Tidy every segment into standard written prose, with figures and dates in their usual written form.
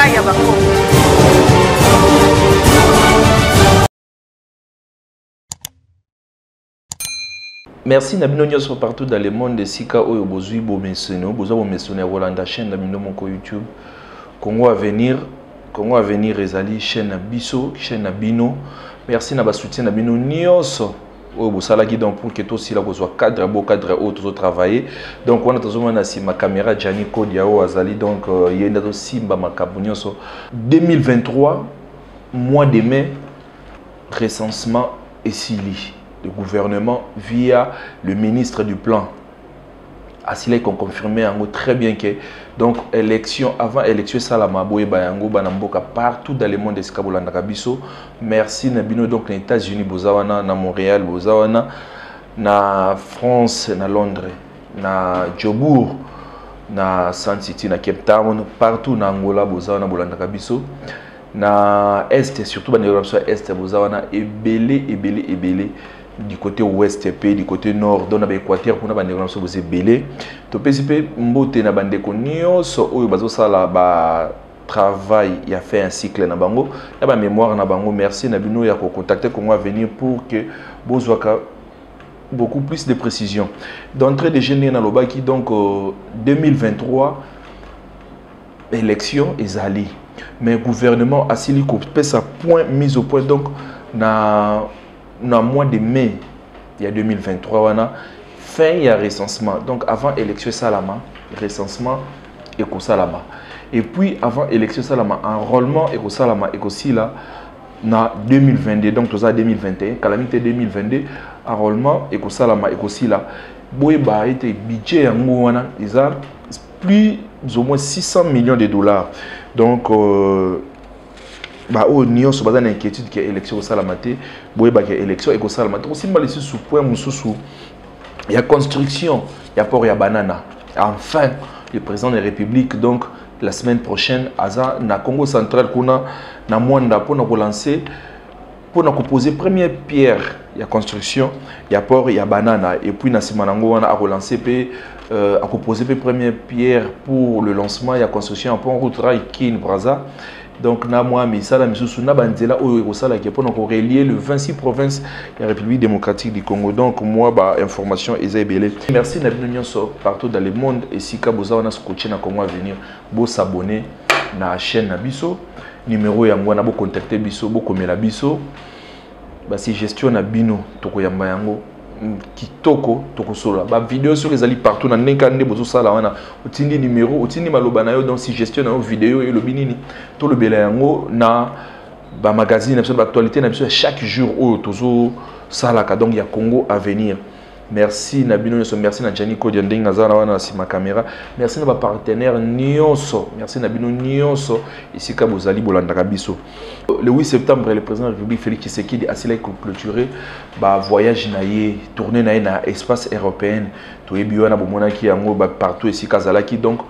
nzela ya bakongo. Merci Nabino Nyos partout dans le monde de Sika Oyo Bozui Bomesone, Bozo Bomesone Rolanda chaîne Nabino Moko YouTube. Congo à venir Ezali chaîne Biso, chaîne Nabino. Merci na ba soutien Nabino Nyos. Oyo Bosala qui donc pour que tout si la besoin cadre beau cadre autre travailler. Donc on a toujours ma caméra Gianni Kodiao Azali donc yenda do Simba Makabunyoso 2023 mois de mai recensement Essili. Le gouvernement via le ministre du plan. Asile qu'on confirmait en très bien que donc élection avant élection Salama Boye Bayango Banamboka partout dans le monde escabolanda Kabiso. Merci Nabino donc les États-Unis Bozawana na Montréal Bozawana na France na Londres na Jobourg na Sun City na Cape Town partout na Angola Bozawana Bolanda Kabiso na Est surtout dans l'Europe Est Bozawana ebele du côté ouest et du côté nord dans l'Équateur pour na négociation vous belé to pesipe mbote na bandeko nyonso oyo bazosala ba travail ya fait un cycle na bango na ba mémoire na bango merci na bino ya ko contacter Congo à venir pour que bozwaka beaucoup plus de précision d'entrée de jeunes na lobaki donc 2023 élection ezali mais gouvernement asili ko pesa point mise au point donc na mois de mai il y a 2023 wana fin il y a recensement donc avant élection Salama recensement et Salama et puis avant élection Salama enrôlement et Salama et aussi là na 2022 donc tout ça 2021 calamité 2022 enrôlement et Salama et aussi là boy ba été budget yango wana ils ont plus au moins 600 millions de dollars donc bah oh nion so bazana inquiétude que élection au salamate boye ba que élection et au salamate aussi mal ici sous point mususu il y a construction il y a port ya banana enfin le président de la République donc la semaine prochaine aza na Congo central kuna na Mwanda pour na relancer pour na poser première pierre ya construction il y a port ya banana et puis na simanango wana a relancer pe a poser première pierre pour le lancement ya construction en pont route rail Kin Braza. Donc, na moi, misala misusu na banzela oyo ekosala ki pour relier le 26 provinces de la République démocratique du Congo. Donc, moi, bah information ezebele. Merci na bino nyonso partout dans le monde et si ka boza wana scotché na Congo à venir, bo s'abonner na chaîne na biso, numéro ya ngwana bo contacter biso, bo komela biso. Ba si gestion na bino toko yamba yango kitoko tokosola ba vidéo sur les ali partout na nekande bozo sala wana otindi numéro otindi maloba na yo donc si gestion na yo vidéo et le binini to le bela yango na ba magazine na ba actualité na biso chaque jour o tozo sala ka donc il y a Congo à venir. Merci Nabino Nyonso, merci na Gianni Kodiao ndenge nazana wana si ma caméra, merci na ba partenaire Nyonso, merci Nabino Nyonso ici ka bozali bolanda biso. Le 8 septembre le président de la République Félix Tshisekedi a s'il clôturé ba voyage naie tournée naie na espace européen to ebiwana bomona ki yango ba partout ici kazalaki donc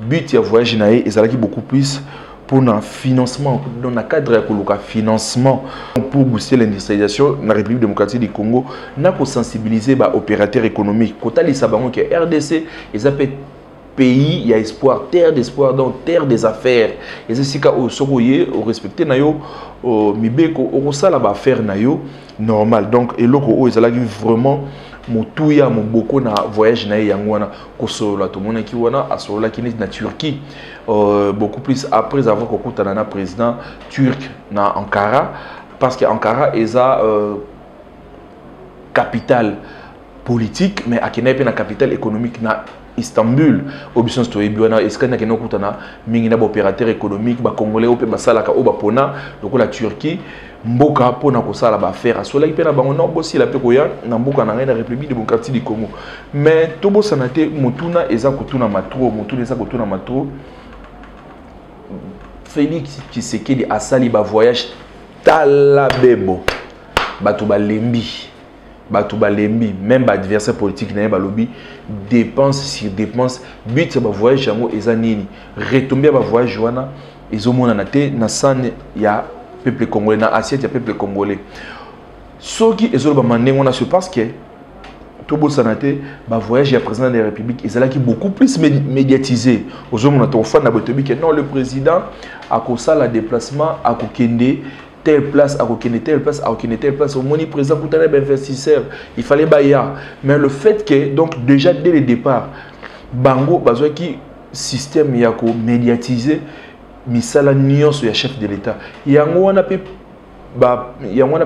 but ya voyage naie ezalaki beaucoup plus pour un financement, dans le cadre de financement pour booster l'industrialisation dans la République démocratique du Congo, nous avons sensibilisé les opérateurs économiques. Quand on a que RDC, ils appellent pays, il y a espoir, terre d'espoir, donc terre des affaires. Et c'est ce que vous respectez, mibeko, ça la affaire normal. Donc, et là, ils ont vraiment motuya moboko na voyage na yangwana kosola to mona ki wana asola ki na Turquie beaucoup plus après avoir kokutana na président turc na Ankara parce que Ankara est capitale politique mais akena pe na capitale économique na Istanbul obisson to ebiwana eskana kena kutana mingi na opérateur économique ba congolais ope basalaka o bapona lokola Turquie mboka pona kosala ba faire asola ipena bango non bosi la pe koya na mboka na République démocratique du Congo mais tobo sanate mutuna eza kutuna matro mutuna eza kutuna matro Félix Tshisekedi asali ba voyage talabebo batu balembi même adversaire politique na balobi dépense sur dépense but ba voyage yango eza nini retomber ba voyage wana ezomona na te na san ya peuple congolais na assiette ya peuple congolais soki ezolo ba mandenge wana c'est parce que tout beau sanaté, bah voyage à président de la République, ils allaient qui beaucoup plus médiatisé. Aux hommes, on a fan que non, le président a causé le déplacement, a kende telle place, a kende telle place, a kende telle place. Au moins, le président coûtait un investisseur, il fallait bailler. Mais le fait que, donc, déjà dès le départ, Bango, besoin qui système y a médiatisé, misala nyonso ya chef de l'État. Il y a un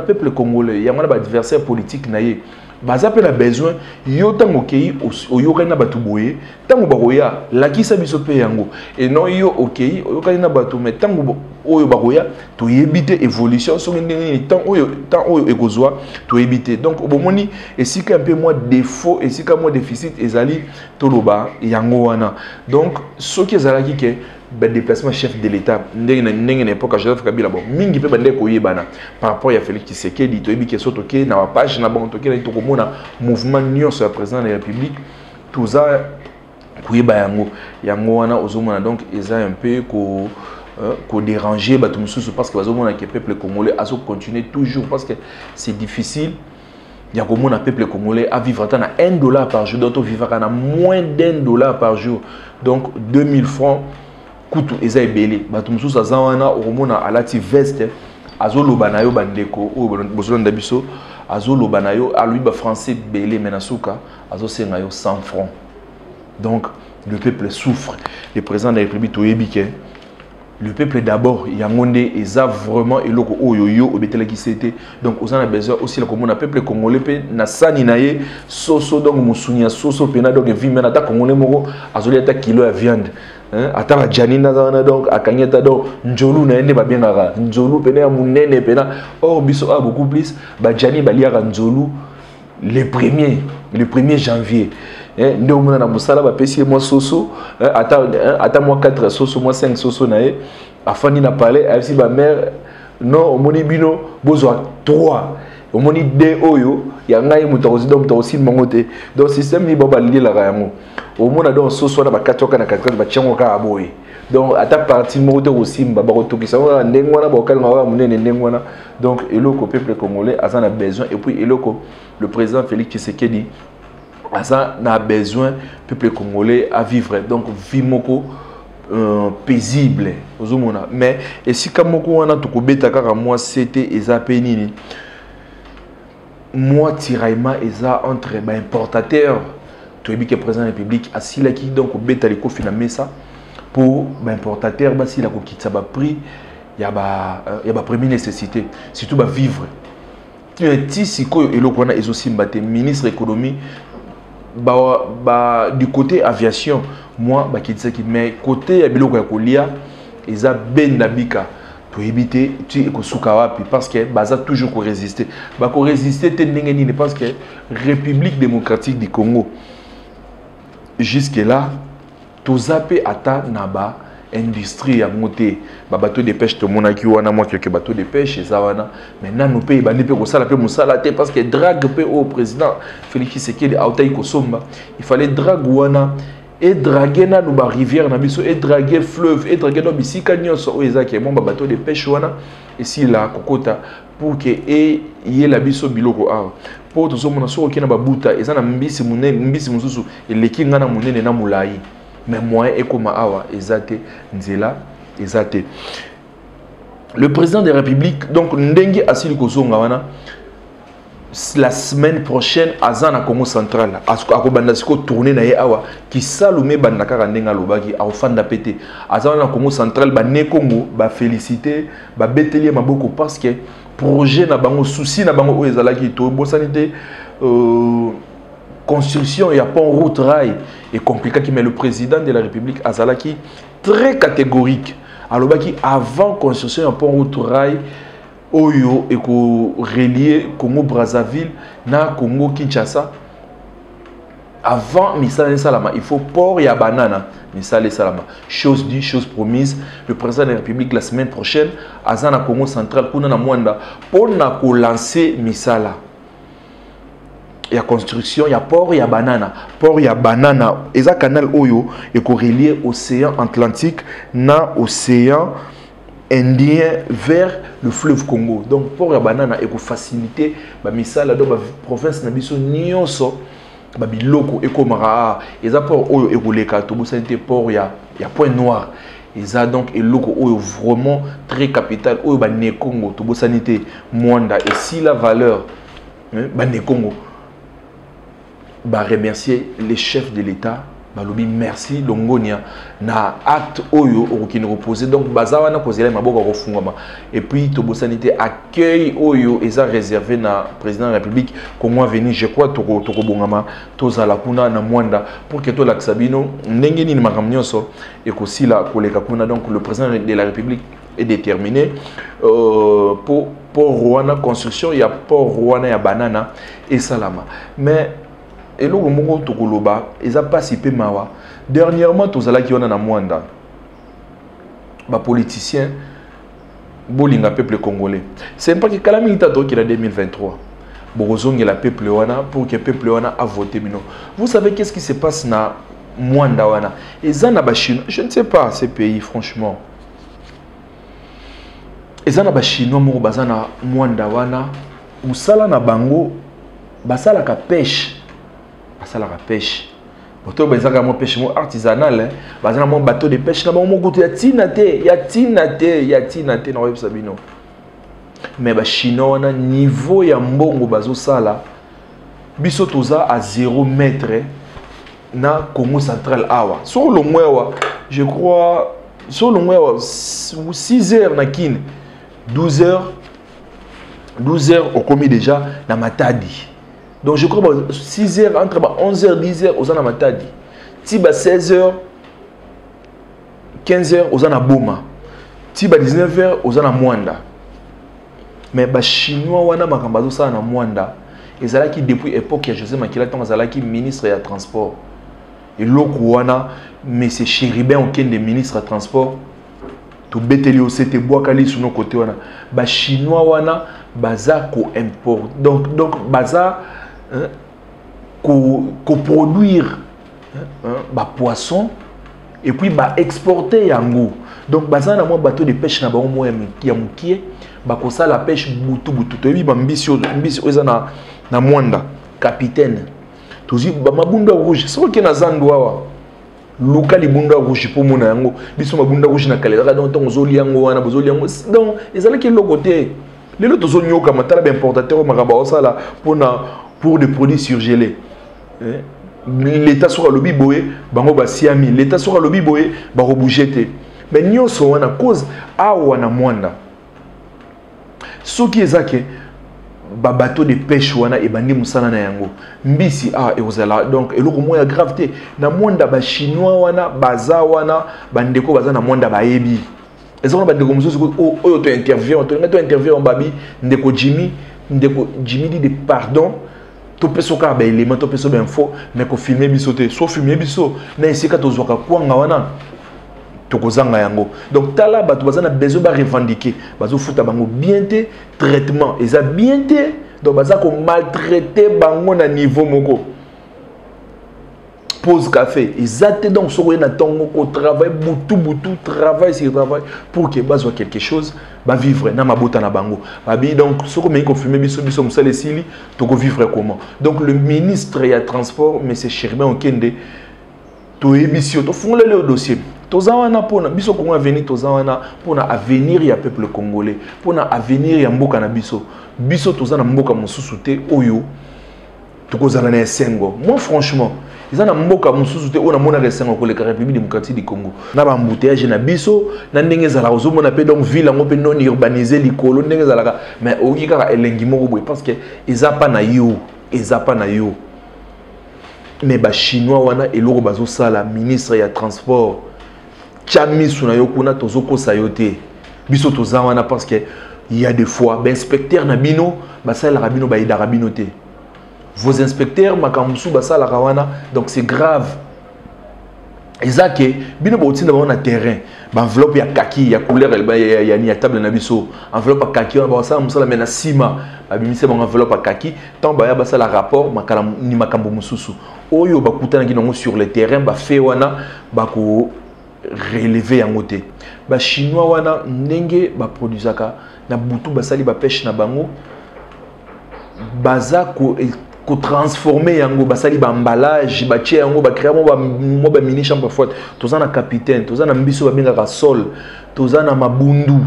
peuple congolais, il y a un adversaire politique naïe. Baza pe na besoin yo tango kei oyoka na batu boye tango bakoya la kisa biso pe yango et non yo okei oyoka na batu mais tango oyo bakoya to yebite évolution so ndenge temps oyo ekozwa to yebite donc obomoni esika un peu moins défaut esika moins déficit ezali toloba yango wana donc ce qui ezalaki ke ben déplacement chef de l'État ndenge na époque Joseph Kabila bon mingi pe bande koyebana par rapport à Félix Tshisekedi to yebi ke soto ke na page na bango to ke na to komona mouvement union sur le président de la République tout ça koyeba yango wana ozomona donc eza un peu ko déranger bato mususu parce que bazomona ke peuple congolais aso continuer toujours parce que c'est difficile. Il y a comme un peuple congolais à vivre à $1 par jour, d'autres vivent à moins $1 par jour. Donc 2000 francs, kutu eza ebele. Bato mususu azawana oromona alati veste azolo banayo bandeko o bozolanda biso azolo banayo alui ba français belé menasuka azo senga yo 100 francs. Donc le peuple souffre. Le président de la République toyebike le peuple d'abord, il y a vraiment et loko oyoyo obetela qui c'était donc on a besoin aussi le commun peuple congolais pe na sani naye soso donc musunya soso pena donc vime na ta congolais moko azoli ata kilo ya viande ata ba janina zana donc akanyeta donc njolu na ende ba bengaka njolu pena ya munene pena or biso a beaucoup plus ba jani ba liaka njolu le 1er janvier nde omona na musala bapesi moi soso ata moi 4 soso moi 5 soso na ye afandi na palais ayebisi ba mère non omoni bino bozwa 3 omoni 2 oyo ya ngai moto akosi mango te donc système ni baba lilaka yango omona donc soso na ba 4 na 4 ba tiango ka aboye donc ata parti moko te kosimba bakotokisa ngo ndenge wana bakokalinga kaka monene ndenge wana donc eloko peuple congolais aza na besoin et puis eloko le président Félix Tshisekedi Asa n'a besoin, peuple congolais, à vivre. Donc, vie moko paisible. Mais, et si comme on a tout bêta car moi c'était eza penini. Moi tiraillement eza entre importateurs. Tu es bien que président de la République assis là qui donc bêta les coffres na mesa pour importateur bah si la coquille ça va prix il y a première nécessité surtout bah vivre. Tu es ici quoi et le qu'on a aussi mbaté ministre économie. Du côté aviation, moi, mais côté biloko ya kolia, ils a ben nabika pour éviter tu ekosukawapi parce que baza toujours ko résister. Ba ko résister te ndengeni parce que République démocratique du Congo jusque là tout zappé ata naba industrie ya moté ba bateau de pêche to monaki wana moi quelques bateaux de pêche ça wana maintenant nous pays bandi pe ko sala pe musala te parce que drague pe au président Félix Tshisekedi autai ko somba il fallait drague wana et draguer na no ba rivière na biso et draguer fleuve et draguer no bisika nyonso o ezaki mon ba bateau de pêche wana et si la kokota pour que et yela biso biloko a pour tout mona so okina ba buta ezana mbisi munene mbisi mususu eleki ngana munene na mulai mais moyen et comme awa ezate nzela ezate le président de la République donc ndenge asili kozonga wana la semaine prochaine azana Congo central akobanda siko tourner na ye awa ki salume bandaka kandenga lobaki afanda pété azana Congo central ba ne Congo ba féliciter ba beteli maboko parce que projet na bango souci na bango ezalaki to bosanité construction et à pont route rail est compliqué mais le président de la République azalaki très catégorique alors qui avant construction un pont route rail oyo et ko relier Congo Brazzaville na Congo Kinshasa avant misala salama il faut port ya banana misala salama chose dit chose promise le président de la République la semaine prochaine azana Congo central kuna na mwanda pour na ko lancer misala. Il y a construction, il y a port, il y a banana. Port, il y a banana. Et ça, canal Oyo est relié océan Atlantique, na océan Indien vers le fleuve Congo. Donc, port, il y a banana et pour faciliter, la province n'a pas nyonso babiloko ekomara eza port oyo ekoleka to bosanité port ya point noir eza donc eloko oyo vraiment très capital oyo ba ne Congo to bosanité mwanda et si la valeur ba ne Congo ba remercier les chefs de l'État balobi merci longonia na acte oyo okini reposer donc bazawa na kozela maboko kofungama et puis to bosanité accueil oyo eza réservé na président de la République Congo venir je crois toko bongama tozala kuna na mwanda pour que to laksabino ndenge nini makamnyoso et kosila koleka kuna donc le président de la République est déterminé pour Rwanda construction il y a port Rwanda ya banana et salama mais et le moment où Tokoloba, ils n'ont pas si peu mawa. Dernièrement, tous ceux qui ont na Mwanda, les politiciens, bolinga peuple congolais. C'est pas que Kalamita qui est en 2023. Borozong et la peuple wana pour que le peuple wana a voté. Vous savez qu'est-ce qui se passe na Mwanda wana? Et ça na Chine, je ne sais pas ces pays franchement. Et ça na Chinois mo bazana Mwanda wana, ou sala na bango, basala ka pêche. Ça la pêche. Bateau bazaka mo pêche mo artisanal bazana mo bateau de pêche na mo goûter ya tinate na web sabino. Mais ba chinois na niveau ya mbongo bazo sala biso toza à 0 mètre na Congo central awa. Sur le mwewa, je crois sur le mwewa 6 heures na kin 12 heures au commis déjà na Matadi. Donc je crois que 6 heures, entre 11h, 10h, aux en Matadi. Tiba 16h, 15h, aux en Boma. Tiba 19h, aux en Mwanda. Mais les Chinois, wana makambazo ça na Mwanda. Et ça qui depuis l'époque, José Makila, qui ministre des Transports. Et l'autre, wana, mais c'est Chéribin, aucun des ministres des Transports. Tout bételi au CT Boakali sur nos côtés. Les Chinois, wana, baza ko import. Donc baza. Produire poisson et puis exporter yango. Donc bazana mo bateau de pêche na bango ya mukie bakosa la pêche butu to bi mbisi eza na Mwanda capitaine tozi mabunda rouge so ke na zandu awa luka libunda rouge pour mona yango biso mabunda rouge na kalera donc ozoli yango wana bozoli yango donc ezala ke lokote lelo tozonyoka matala ba importateur makaba osala pour des produits surgelés. L'État sera le biboé, bango basiami. L'État sera le biboé, bango bougete. Mais nous sommes en cause à wana Mwanda. Ce qui est ça que bateau de pêche wana et bandi musana na yango. Mbisi et ozala donc et le moins gravité na Mwanda ba chinois wana baza wana bandeko baza na Mwanda ba yebi. Et ça on bandeko mususu o to intervient en babi ndeko Jimmy dit de pardon. To peso ka ba élément to peso ba info mais ko filmer biso te so filmer biso na esika to zoka kwanga wana to kozanga yango donc tala bato bazana besoin ba revendiquer bazo futa bango bien te traitement eza bien te donc baza ko maltraiter bango na niveau moko pause café exact donc so na tongo ko travail butu travail sur travail pour que bazo quelque chose ba vivre na mabota na bango babi donc so ko me ko fumer biso musale sili to ko vivre comment donc le ministre ya transport monsieur Chéribin Okende to ebisio to fungole le dossier to zawana pona biso ko avenir to zawana pona avenir ya peuple congolais pona avenir ya mboka na biso to zana mboka mususu te oyo to ko zana na esengo moi franchement ils ont mboka mususu te ona mona resengo ko la République démocratique du Congo na ba embouteillage na biso na ndenge zala ozo mona pe donc ville ngo pe non urbanisé likolo ndenge zala mais oki kaka elengi moko boy parce que ezapa na yo mais ba chinois wana eloko bazo sala ministre ya transport chamisu na yo kuna tozo ko sayote biso toza wana parce que il y a des fois ben inspecteur na bino ba sala rabino ba ida rabino te. Vos inspecteurs, makamoussou basa la kawana, donc c'est grave. Et ça que, bien au bout de terrain, enveloppe ya kaki, ya couleur, ya ni table na biso, enveloppe à kaki, on va ça, on mena sima, abimise mon enveloppe à kaki, tant baya basa la rapport, makalam ni makambo mususu. Oyo bakuta na ginongo sur le terrain, ba fait wana, bako relever yangote. Ba chinois wana ndenge ba produisaka na butu basali ba pêche na bango, baza ko transformer yango basali ba emballage ba tie yango ba créer ba mini chambre forte tozana capitaine tozana mbiso ba benga sol tozana mabundu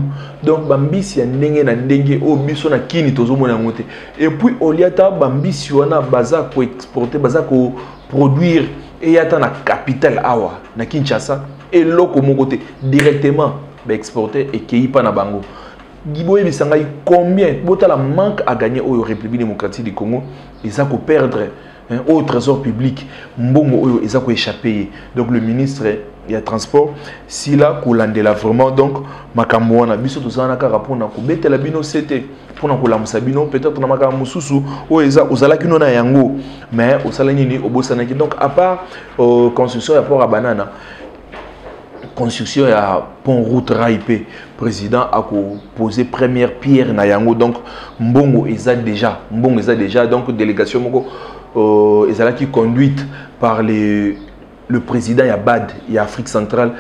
donc bambisi ya ndenge na ndenge o biso na kini tozomona yango te et puis oliata bambisi wana baza ko exporter baza ko produire et yata na capitale awa na Kinshasa et loko moko te directement ba exporter et keipa na bango Giboye Bisangai, combien la manque à gagner au République démocratique du Congo, ils ont perdre au trésor public, Mbongo ils ont échappé. Donc le ministre il y a transport, si là Koulandela vraiment donc makamwana biso tozana ka rapona ko betela bino c'était pour na kulamusa bino peut-être na makamu susu o eza ozala kino na yango mais osala nini obosana ki donc à part construction ya port à banana construction ya pont route raipé président a posé première pierre na yango donc mbongo eza déjà donc délégation moko ezala qui conduite par le président ya BAD ya Afrique centrale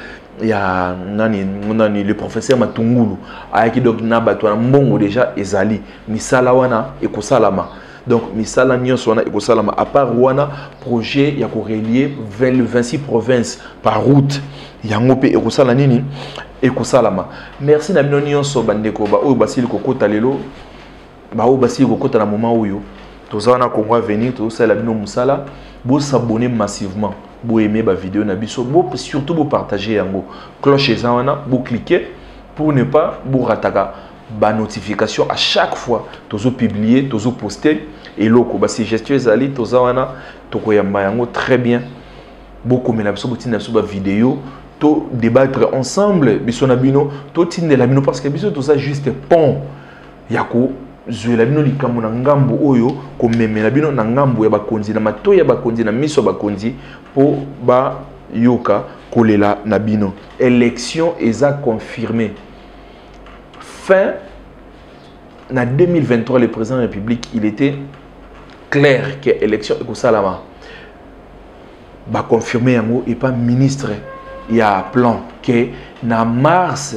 ya nani le professeur Matungulu ayaki donc na bato na mbongo déjà ezali misala wana ekosalama donc misala nyonso wana ekosalama à part wana projet ya ko relier 26 provinces par route yango pe ekosala nini ekosalama merci na bino nyonso bandeko ba oyo basili kokota lelo ba oyo basili kokota na moment oyo tozana Congo venir tozala bino musala bo s'abonner massivement bo aimer ba vidéo na biso bo surtout bo partager yango cloche za wana bo cliquer pour ne pas bo rataka ba notification à chaque fois tozo publier tozo poster et loko ba suggestion ezali tozawana tokoyamba yango très bien beaucoup mais la biso botina biso ba vidéo to débattre ensemble biso na bino to tindela bino parce que biso to ça juste pont yako zuela bino likambo na ngambo oyo ko memela bino na ngambo ya bakonzi na mato ya bakonzi na miso bakonzi po ba yoka kolela na bino élection eza confirmée fin en 2023 le président de la République il était clair que l'élection est salama ba confirmer yango et pas ministre il y a plan que na mars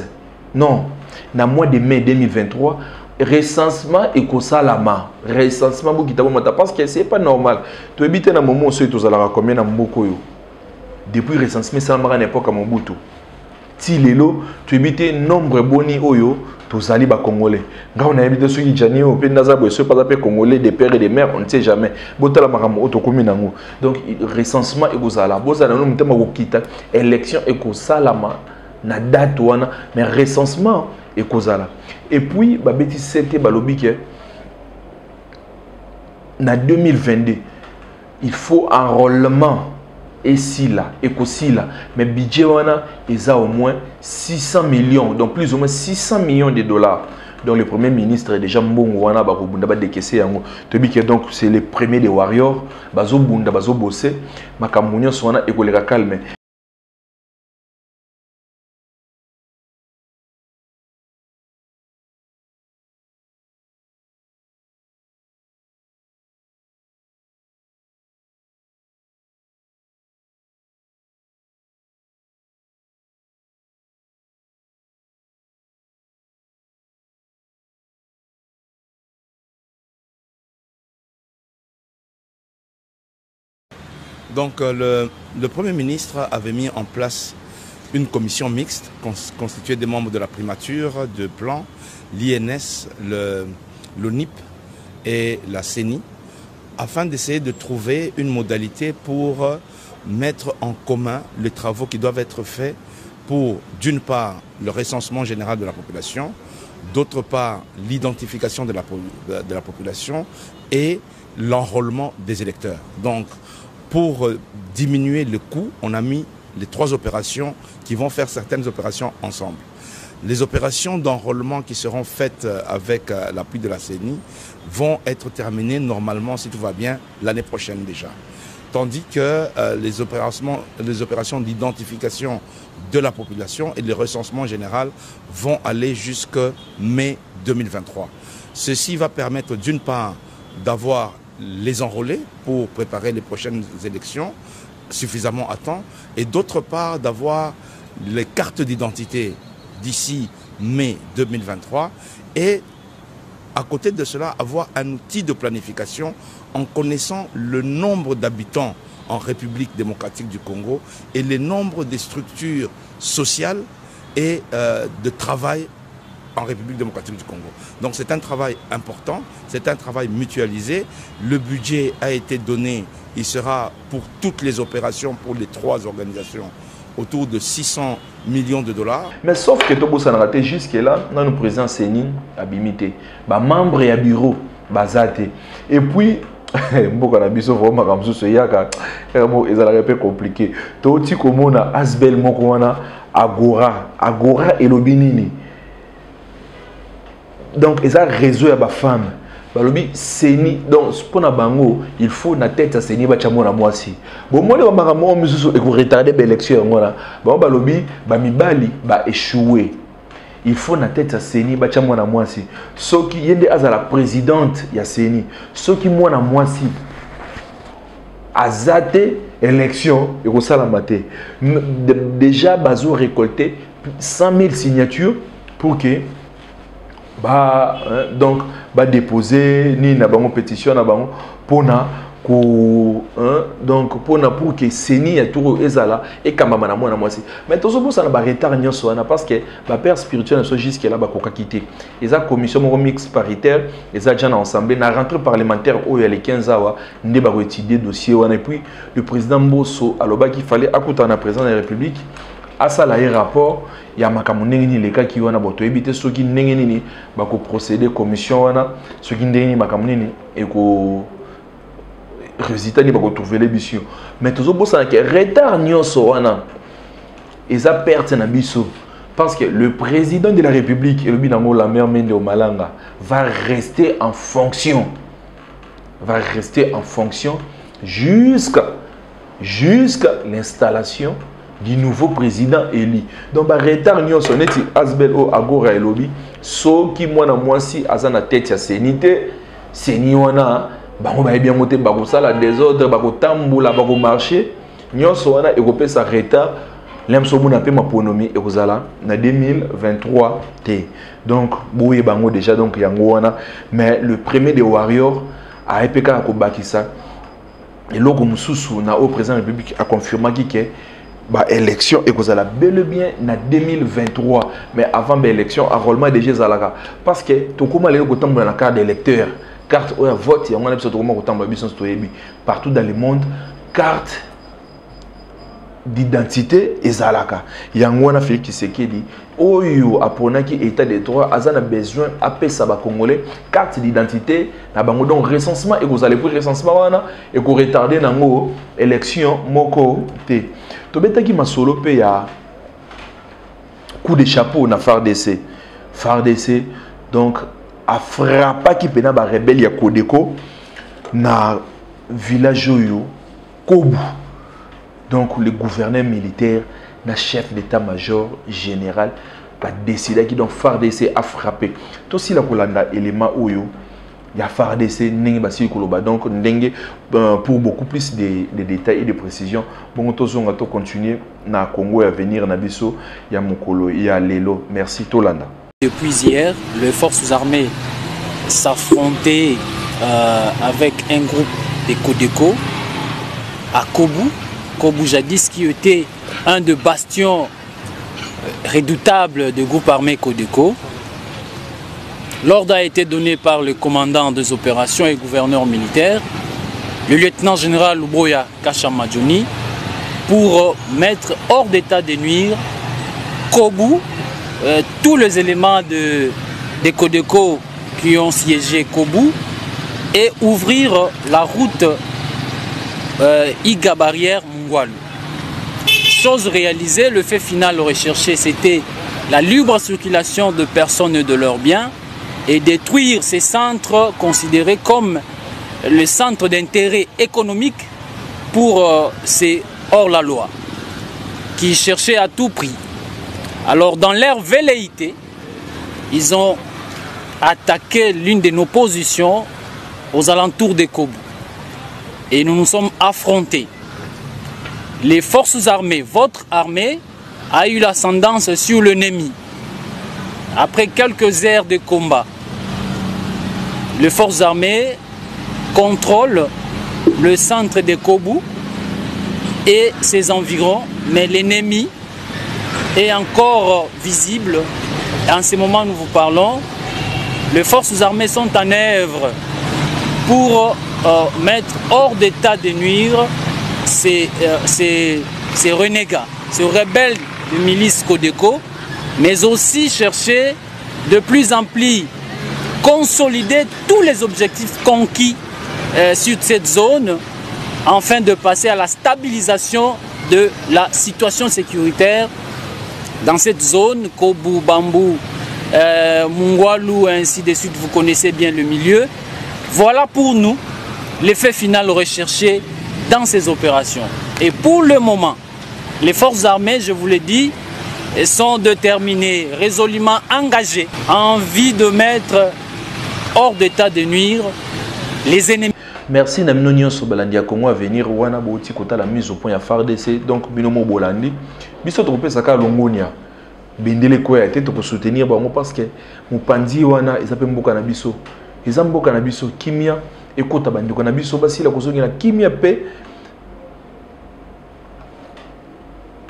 non na mois de mai 2023 recensement est salama recensement bu kitabo mata parce que c'est pas normal to habite na moment so to zala combien na mboko yo depuis recensement ça mara n'époque à Mobutu ti lelo to habite nombre boni oyo tozali ba congolais nga on a habité ceux qui jani au pays naza bosso pas appelé congolais des pères et des mères on ne sait jamais botala makamo auto commune nango donc recensement et kozala bozala no mutema ko kita élection et kosalama na date wana mais recensement et kozala et puis ba beti c'était balobi que na 2022 il faut enrôlement et si là, mais budget wana ils a au moins 600 millions, donc plus ou moins 600 millions de dollars. Donc le premier ministre est déjà mbongo wana ba kobunda ba décaisser yango. Tobi que donc c'est le premier des warriors, bazo bunda bazo bosser, makamunyo sona ekoleka calme. Donc le Premier ministre avait mis en place une commission mixte constituée des membres de la primature, de plan, l'INS, l'ONIP et la CENI, afin d'essayer de trouver une modalité pour mettre en commun les travaux qui doivent être faits pour, d'une part, le recensement général de la population, d'autre part, l'identification de la population et l'enrôlement des électeurs. Donc, pour diminuer le coût, on a mis les 3 opérations qui vont faire certaines opérations ensemble. Les opérations d'enrôlement qui seront faites avec l'appui de la CENI vont être terminées normalement, si tout va bien, l'année prochaine déjà. Tandis que les opérations d'identification de la population et le recensement général vont aller jusqu'à mai 2023. Ceci va permettre d'une part d'avoir les enrôler pour préparer les prochaines élections suffisamment à temps et d'autre part d'avoir les cartes d'identité d'ici mai 2023 et À côté de cela, avoir un outil de planification en connaissant le nombre d'habitants en République démocratique du Congo et le nombre de structures sociales et de travail en République démocratique du Congo. Donc c'est un travail important, c'est un travail mutualisé. Le budget a été donné, il sera pour toutes les opérations, pour les 3 organisations, autour de 600 millions de dollars. Mais sauf que tout ça n'a raté jusque-là, dans le président Séni Abimité, membre et bureau, bazate. Et puis, beaucoup de biso vraiment comme ça, il est un peu compliqué. Tout petit comme on a Asbel Mokoana, Agora et Lobinini. Donc, ils ont réseau à la femme. Balobi Séni, donc pour na bango, il faut na tête à Séni ba chamona mwasi. Bon moi le ba mo mususu e ko retarder l'élection ngona. Bon balobi ba mibali ba échouer. Il faut na tête à Séni ba chamona mwasi. Soki yende azala présidente ya Séni, soki mwana mwasi azate élection et ko sala maté. Déjà bazo récolté 100 000 signatures pour que donc déposer ni na bango pétition na bango pona ko donc pona pour que Séni ya tour ezala et kambama na mwana mwasi. Mais tozo bosa na ba retard nyonso na parce que ba père spirituel so jusque là ba koka quitter. Eza commission mo mix paritaire, eza déjà na ensemble na rentrée parlementaire o ya les 15 awa ndé ba étudier dossier wana et puis le président Mbosso aloba qu'il fallait akuta na président de la République à ça là rapport il y a makambo ndenge les cas qui wana boto ebité ceux qui ndenge nini ba ko procéder commission wana ceux qui ndenge makambo nini et ko résultat ni ba ko trouver les missions mais toujours bossa que retard nyonso wana et ça perte na biso parce que le président de la République et le binango la mère Mende Malanga va rester en fonction jusqu'à l'installation du nouveau président élu. Donc, bah, retard nous sommes Asbel o Agora et Lobby. So qui moi na moi si azana tête ya sénité, séni wana, bah on va bien monter bah ça la désordre, bah tamboula, bah marché. Nous sommes et repé sa retard. L'aime so mon appel ma ponomie et kozala na 2023 t. Donc, boye bango déjà donc yango wana, mais le premier des warriors a EPK ko bakisa. Et logo mususu na au président de la République a confirmé que bah élection et que bel et bien na 2023 mais avant l'élection enrôlement déjà zalaka parce que tout comment les autant dans la carte d'électeur carte ou vote et on a besoin de comment autant partout dans le monde carte d'identité et zalaka yango na fait qui c'est qui dit oyo apona qui état de droit azana besoin apé ça ba congolais carte d'identité na bango donc recensement et vous allez pour recensement wana et ko retarder nango élection moko té to betaki masolo pe ya coup de chapeau na FARDC donc a frappa qui pena ba rebelle ya Kodeko na village oyo Kobu. Donc le gouverneur militaire, le chef d'état-major général, a décidé que donc FARDC a frappé. Tout si la kolanda élément oyo, il y a FARDC n'engue basi koloba. Donc pour beaucoup plus de détails et de précisions, bon tous on va continuer na Congo et à venir na biso, il y a Mokolo, il y a Lelo. Merci Tolanda. Depuis hier, les forces armées s'affrontaient avec un groupe de Kodeko à Kobu. Kobu jadis qui était un des bastions redoutables du groupe armé Kodeko. L'ordre a été donné par le commandant des opérations et gouverneur militaire, le lieutenant général Luboya Kashamadjouni, pour mettre hors d'état de nuire Kobu, tous les éléments de Kodeko qui ont siégé Kobu et ouvrir la route Iga Barrière Mungwalu. Chose réalisée, le fait final recherché, c'était la libre circulation de personnes et de leurs biens et détruire ces centres considérés comme le centre d'intérêt économique pour ces hors-la-loi qui cherchaient à tout prix. Alors dans leur velléité, ils ont attaqué l'une de nos positions aux alentours de Kobu. Et nous nous sommes affrontés. Les forces armées, votre armée, a eu l'ascendance sur l'ennemi. Après quelques heures de combat, les forces armées contrôlent le centre de Kobu et ses environs, mais l'ennemi est encore visible. En ce moment où nous vous parlons, les forces armées sont en œuvre pour mettre hors d'état de nuire ces renégats, ces rebelles de milice Codeco, mais aussi chercher de plus en plus consolider tous les objectifs conquis sur cette zone afin de passer à la stabilisation de la situation sécuritaire dans cette zone, Kobu, Bambou, Mungwalu, ainsi de suite, vous connaissez bien le milieu. Voilà pour nous l'effet final recherché dans ces opérations. Et pour le moment, les forces armées, je vous l'ai dit, sont déterminées, résolument engagées, en envie de mettre hors d'état de nuire les ennemis. Merci Namino Nyonso Balandi Congo à venir wana boti kota la mise au point ya FARDC donc binomo Bolandi biso to pesa ka longonia bendele ko ya tete pour soutenir bango parce que mupandi wana ezape mboka na biso ezamboka na biso kimia ekota bandiko na biso basila kozongi na kimia pe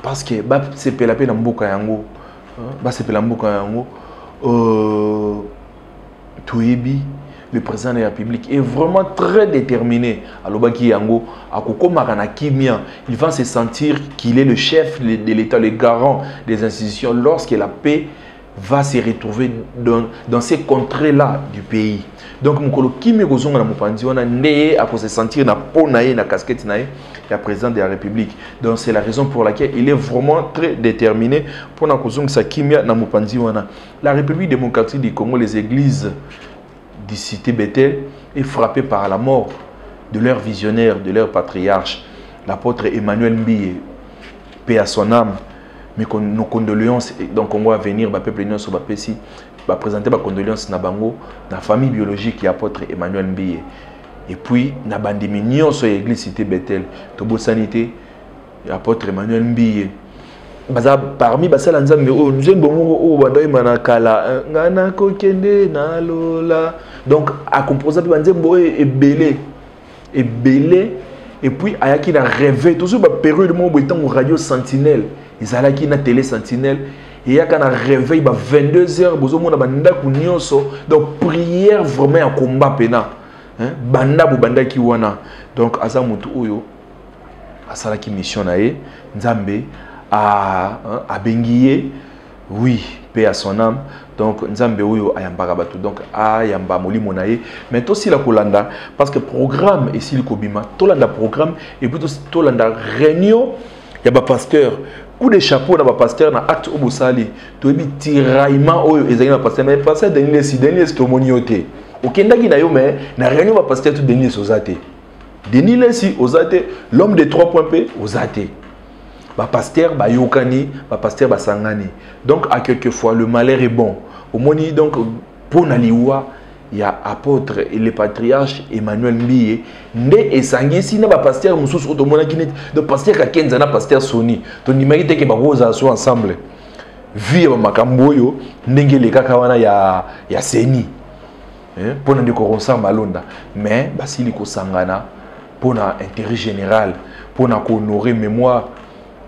parce que ba sepela pe na mboka yango ba sepela mboka yango Touebi, le président de la République, est vraiment très déterminé. Alobaki Yango, Akoko Marana Kimia, il va se sentir qu'il est le chef de l'État, le garant des institutions lorsque la paix va se retrouver dans ces contrées-là du pays. Donc, Mokolo Kimia Gozonga na Mopandi, on a né à se sentir na peau naé, na casquette naé, le président de la République. Donc, c'est la raison pour laquelle il est vraiment très déterminé pour na Kozonga sa Kimia na Mopandi. La République démocratique du Congo, les églises du cité Bethel est frappée par la mort de leur visionnaire, de leur patriarche, l'apôtre Emmanuel Mbiye, paix à son âme. Mais nos condoléances, donc on va venir, le peuple union sur le PSI, va présenter ma condoléances na bango, na famille biologique et apôtre Emmanuel Mbiye. Et puis, na bandimi union sur l'église cité Bethel, Tobo Sanité, apôtre Emmanuel Mbiye. Parmi basala nzambe o nzembo o bandoy manakala ngana kokende na lola donc a composer pe nzembo e belé et puis ayaki na rêver toujours ba période mo boitan radio Sentinelle ezalaki na télé Sentinelle et yaka na réveil ba 22h bozo mona banda ku nyonso donc prière vraiment en combat pena banda bu banda ki wana donc aza mutu oyo asala ki mission na ye nzambe à Benguié, oui, paix à son âme. Donc, Nzambe Oyo ayambara batu. Donc, ayamba moli monaye. Mais aussi la Kolanda, parce que programme ici le Kobima, Tolanda programme et puis Tolanda réunion, il y a un pasteur. Coup de chapeau, il y a un pasteur dans acte Obosali. Tu as dit tiraillement Oyo, et il y a un pasteur. Mais pasteur Denis, si Denis est au monioté. Au Kendaki na yo, mais na réunion, il y a un pasteur tout Denis Ozate. Denis Lessi Ozate, l'homme de 3 points P, Ozate. Ba pasteur ba yokani, ba pasteur ba sangani. Donc à quelques fois le malheur est bon. Au moni donc pour naliwa il y a apôtre et le patriarche Emmanuel Mbiye ndé esangi sina ba pasteur mususu otomona kinet de pasteur ka kenza na pasteur Soni. To nimaki ke ba roza so ensemble. Vie ba makambo yo ndenge le kaka wana ya seni. Pour na ko ensemble malonda. Mais basili ko sangana pour na intérêt général, pour na ko honorer mémoire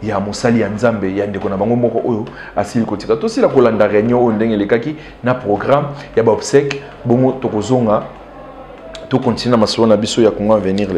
il y a Moussali Nzambe, il y a des gens qui ont assis le côté. Tout ça, il y a une réunion, il y a un programme, il y a un obsèque, il y a un programme, tout continue à m'assurer qu'il y a un venir.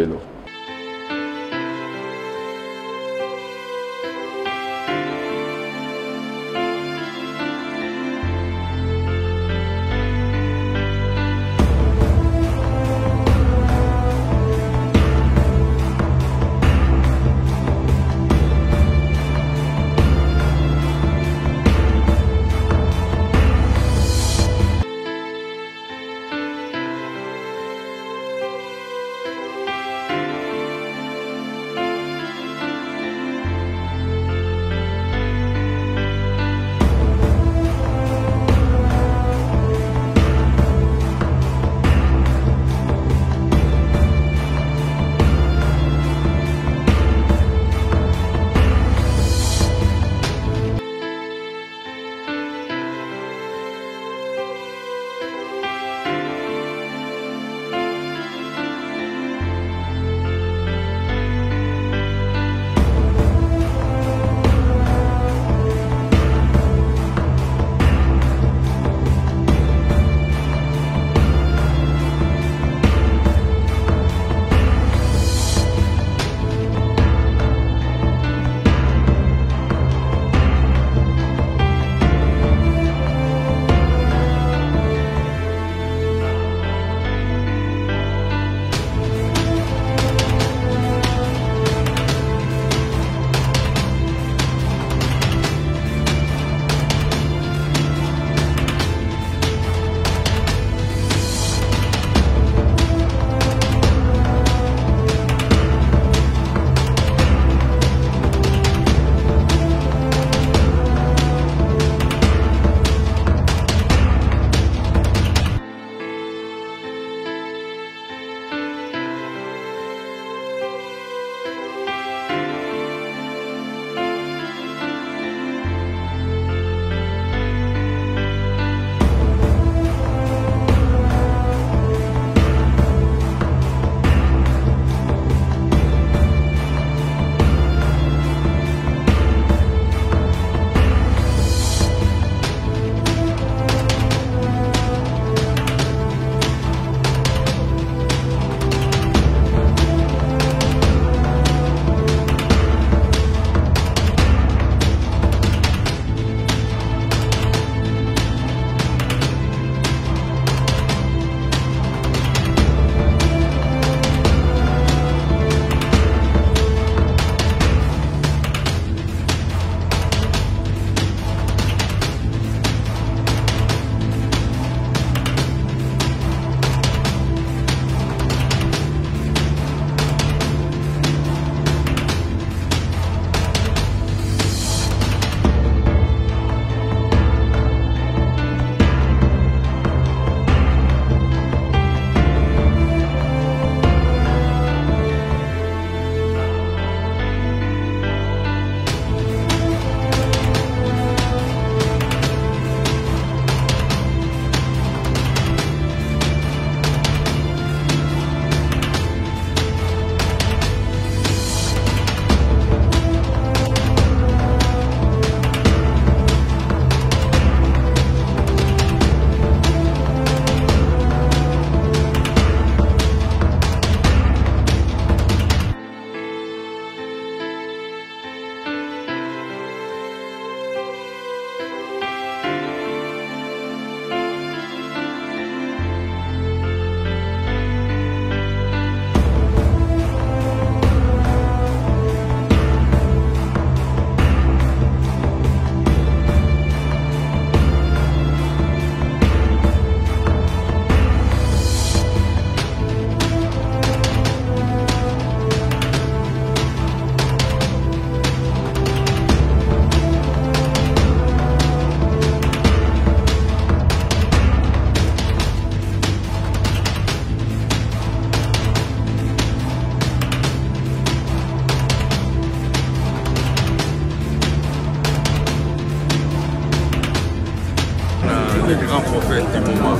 grands prophètes du moment.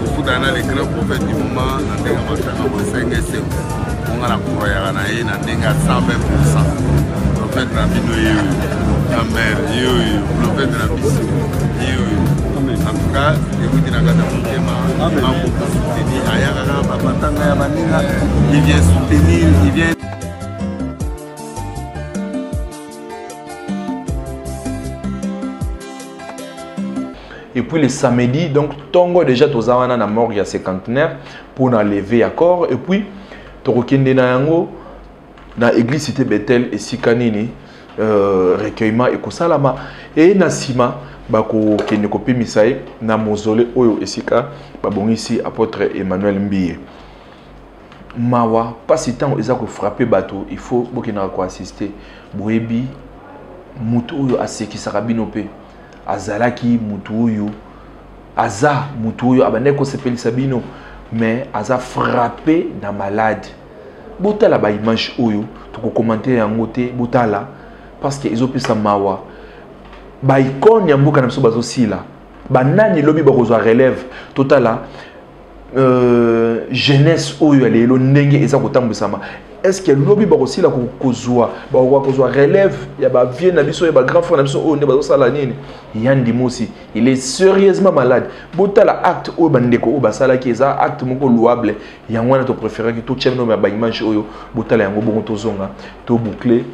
Beaucoup d'années, les grands prophètes du moment, on a la courrière, on a 120%. Prophète Rabino, la mère, prophète Rabino. En tout cas, il vient soutenir, il vient. Et puis le samedi, donc, Tongo déjà tous na mort il y a 50aire pour na lever accord. Et puis, Torokende na yango na église cité Bethel et Sikanini recueillement et kosalama et na sima bako kende kopi misae na mausolée oyo esika babongisi apôtre Emmanuel Mbiye. Mawa pas si tant eza ko frapper bateau, il faut bokena ko assister boyebi mutu oyo asekisaka bino pe azalaki mutu oyo aza mutu oyo abane ko sepelisa bino mais aza frappé na malade botala ba image oyo to ko commenter yango te botala parce que ezopesa mawa ba icône ya mboka na biso bazo sila ba nani lobi ba kozwa relève totala jeunesse oyo lelo ndenge eza kotambusama. Est-ce que lobi ba kosila kozwa ba kozwa relève ya ba vieux na biso ya ba grand frère na biso oyo ne bazo sala nini? Yandi Mosi il est sérieusement malade. Botala acte oyo bandeko oyo basala ki eza acte moko louable yango na to préférer que to tchemno ba image oyo botala yango bongo tozonga to boucler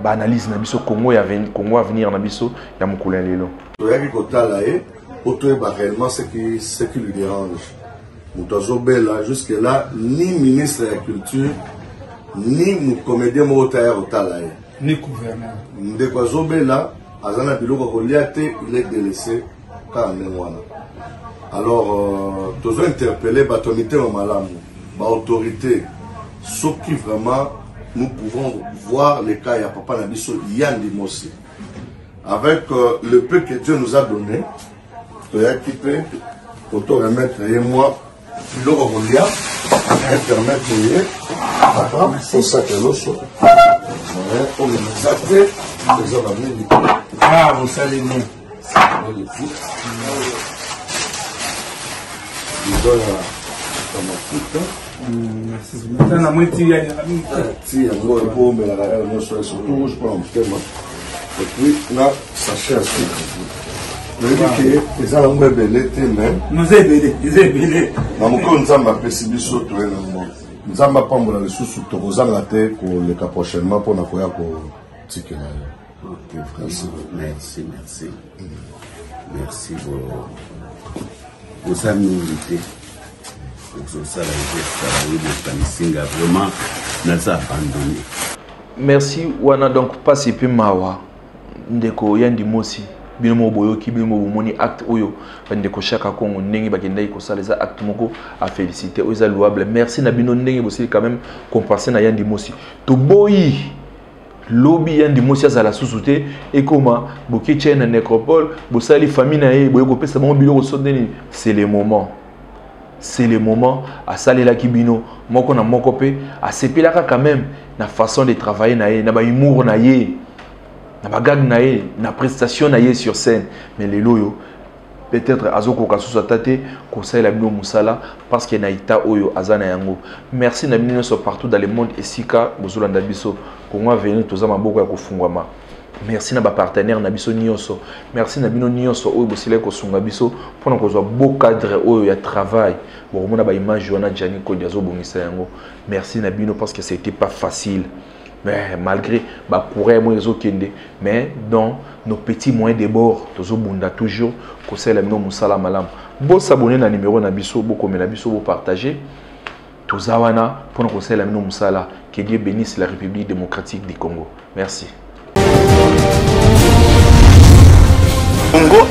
ba analyse na biso Congo avenir na biso ya mokolo lelo. Toyaki kotala otoye ba réellement ce qui lui dérange. Moutazobela jusque là ni ministre de la culture ni comédien motaire otala ni gouverneur. Ndekwazobela azana biloko koliate il est délaissé ka ndengwana. Alors tozo interpeller batonité au malamu, ba autorité ce qui vraiment nous pouvons voir les cas ya papa Nabiso Yandi Mosi. Avec le peu que Dieu nous a donné, pour te remettre et moi, le revolia, intermettre papa, c'est ça que l'eau soit. On les a fait, les hommes amenés du coup. Ah, vous savez, non. Merci. La moitié, il y a si, un gros pot, mais la réelle, surtout, je prends un petit peu. Et puis, là, sachez à sucre. Je dis que les gens ont belé, mais. Nous avons belé, ils ont belé. Dans mon cas, nous avons fait des choses, nous avons pas de ressources, nous avons été pour le cas prochainement pour nous faire pour ticket. Merci. Merci pour ça, nous inviter. Pour ça, vraiment, nous avons abandonné. Merci, Wana. Donc, pas si peu mawa. Ndeko Yandi Mosi. Binomo boyoki binomo bomoni acte oyo ndeko chaka Kongo ndenge bakenda ikosala les actes moko à féliciter oza louable. Merci na bino ndenge bosili quand même compenser na Yandi Mosi. To boyi lobby Yandi Mosi azala susute et comment boki tchena nécropole bosali famille na ye boyoko pesa bango biloko sondeni. C'est le moment. C'est le moment à salela kibino moko na moko pe à sepelaka quand même na façon de travailler na ye na ba humour na ye. Na bagag na ye, na prestation na ye sur scène, mais les loyo peut-être azoko kasusa tate conseil la bino musala parce que na ita oyo azana yango. Merci na bino so partout dans le monde esika bozolanda biso Kongo venir tozama boko ya kofungwama. Merci na ba partenaire na biso nyonso. Merci na bino nyonso oyo bosile ko sunga biso pona kozwa beau cadre oyo ya travail. Bon mona ba image wana Jani ko diazo bongisa yango. Merci na bino parce que c'était pas facile. Mais malgré bah courir moi les autres mais dans nos petits moyens de bord toujours bunda toujours conseil la mino musala malam bo s'abonner na numéro na biso bo comme na biso bo partager tous awana pour conseil la mino musala que Dieu bénisse la République démocratique du Congo. Merci. Congo